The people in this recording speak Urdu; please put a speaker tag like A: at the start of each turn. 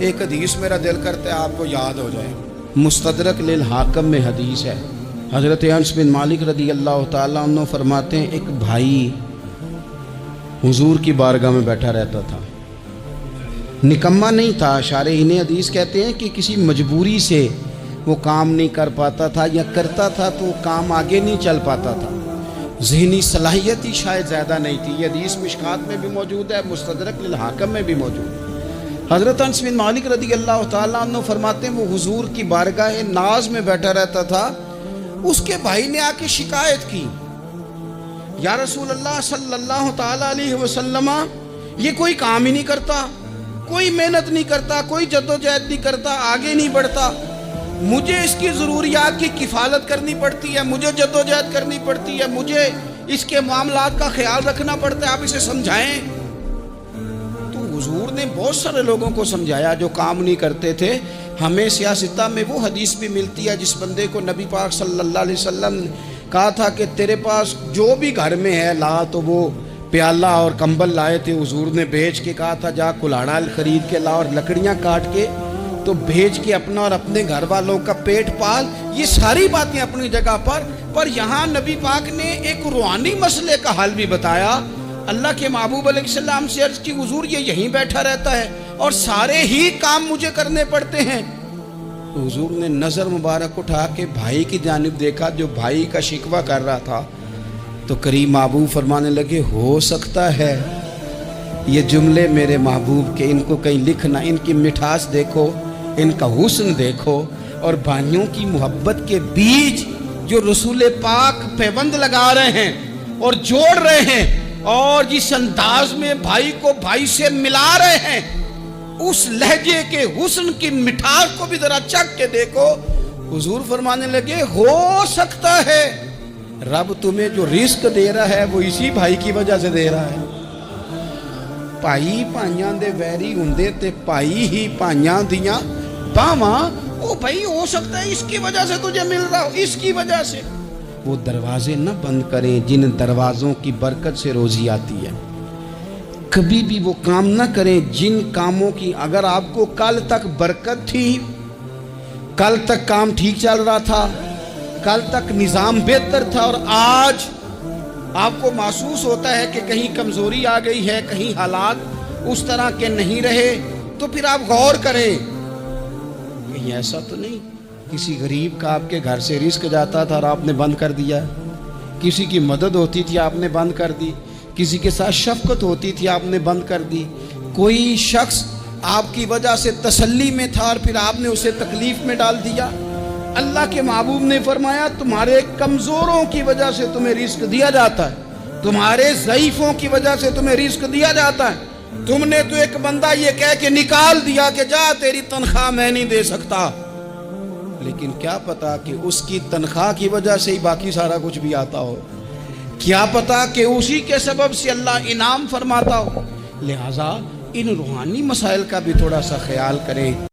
A: ایک حدیث میرا دل کرتا ہے آپ کو یاد ہو جائے، مستدرک للحاکم میں حدیث ہے۔ حضرت انس بن مالک رضی اللہ تعالیٰ عنہ فرماتے ہیں ایک بھائی حضور کی بارگاہ میں بیٹھا رہتا تھا، نکما نہیں تھا، شارحین حدیث کہتے ہیں کہ کسی مجبوری سے وہ کام نہیں کر پاتا تھا، یا کرتا تھا تو وہ کام آگے نہیں چل پاتا تھا، ذہنی صلاحیت ہی شاید زیادہ نہیں تھی۔ یہ حدیث مشکات میں بھی موجود ہے، مستدرک للحاکم میں بھی موجود ہے۔ حضرت انس بن مالک رضی اللہ تعالیٰ عنہ فرماتے ہیں وہ حضور کی بارگاہ ناز میں بیٹھا رہتا تھا، اس کے بھائی نے آ کے شکایت کی، یا رسول اللہ صلی اللہ تعالیٰ علیہ وسلم، یہ کوئی کام ہی نہیں کرتا، کوئی محنت نہیں کرتا، کوئی جدوجہد نہیں کرتا، آگے نہیں بڑھتا، مجھے اس کی ضروریات کی کفالت کرنی پڑتی ہے، مجھے جدوجہد کرنی پڑتی ہے، مجھے اس کے معاملات کا خیال رکھنا پڑتا ہے، آپ اسے سمجھائیں۔ تو حضور نے بہت سارے لوگوں کو سمجھایا جو کام نہیں کرتے تھے۔ ہمیں سیاستہ میں وہ حدیث بھی ملتی ہے جس بندے کو نبی پاک صلی اللہ علیہ وسلم نے کہا تھا کہ تیرے پاس جو بھی گھر میں ہے لا، تو وہ پیالہ اور کمبل لائے تھے، حضور نے بیچ کے کہا تھا جا کلاڑا خرید کے لا اور لکڑیاں کاٹ کے تو بیچ کے اپنا اور اپنے گھر والوں کا پیٹ پال۔ یہ ساری باتیں اپنی جگہ پر یہاں نبی پاک نے ایک روحانی مسئلے کا حل بھی بتایا۔ اللہ کے محبوب علیہ السلام سے عرض کی حضور یہ یہیں بیٹھا رہتا ہے اور سارے ہی کام مجھے کرنے پڑتے ہیں۔ تو حضور نے نظر مبارک اٹھا کے بھائی کی جانب دیکھا جو بھائی کا شکوہ کر رہا تھا، تو کریم محبوب فرمانے لگے ہو سکتا ہے یہ جملے میرے محبوب کے، ان کو کہیں لکھنا، ان کی مٹھاس دیکھو، ان کا حسن دیکھو، اور بھائیوں کی محبت کے بیج جو رسول پاک پیوند لگا رہے ہیں اور جوڑ رہے ہیں، اور جس انداز میں بھائی کو بھائی سے ملا رہے ہیں، اس لہجے کے حسن کی مٹھاس کو بھی ذرا چکھ کے دیکھو۔ حضور فرمانے لگے ہو سکتا ہے رب تمہیں جو رزق دے رہا ہے وہ اسی بھائی کی وجہ سے دے رہا ہے۔ بھائی پائیاں دے ویری ہوندے تے بھائی ہی پائیاں دیاں باواں، او بھائی ہو سکتا ہے اس کی وجہ سے تجھے مل رہا ہو، اس کی وجہ سے۔ وہ دروازے نہ بند کریں جن دروازوں کی برکت سے روزی آتی ہے، کبھی بھی وہ کام نہ کریں جن کاموں کی اگر آپ کو کل تک برکت تھی، کل تک کام ٹھیک چل رہا تھا، کل تک نظام بہتر تھا، اور آج آپ کو محسوس ہوتا ہے کہ کہیں کمزوری آ گئی ہے، کہیں حالات اس طرح کے نہیں رہے، تو پھر آپ غور کریں کہیں ایسا تو نہیں کسی غریب کا آپ کے گھر سے رزق جاتا تھا اور آپ نے بند کر دیا، کسی کی مدد ہوتی تھی آپ نے بند کر دی، کسی کے ساتھ شفقت ہوتی تھی آپ نے بند کر دی، کوئی شخص آپ کی وجہ سے تسلی میں تھا اور پھر آپ نے اسے تکلیف میں ڈال دیا۔ اللہ کے محبوب نے فرمایا تمہارے کمزوروں کی وجہ سے تمہیں رزق دیا جاتا ہے، تمہارے ضعیفوں کی وجہ سے تمہیں رزق دیا جاتا ہے۔ تم نے تو ایک بندہ یہ کہہ کے نکال دیا کہ جا تیری تنخواہ میں نہیں دے سکتا، لیکن کیا پتا کہ اس کی تنخواہ کی وجہ سے ہی باقی سارا کچھ بھی آتا ہو، کیا پتا کہ اسی کے سبب سے اللہ انعام فرماتا ہو۔ لہٰذا ان روحانی مسائل کا بھی تھوڑا سا خیال کریں۔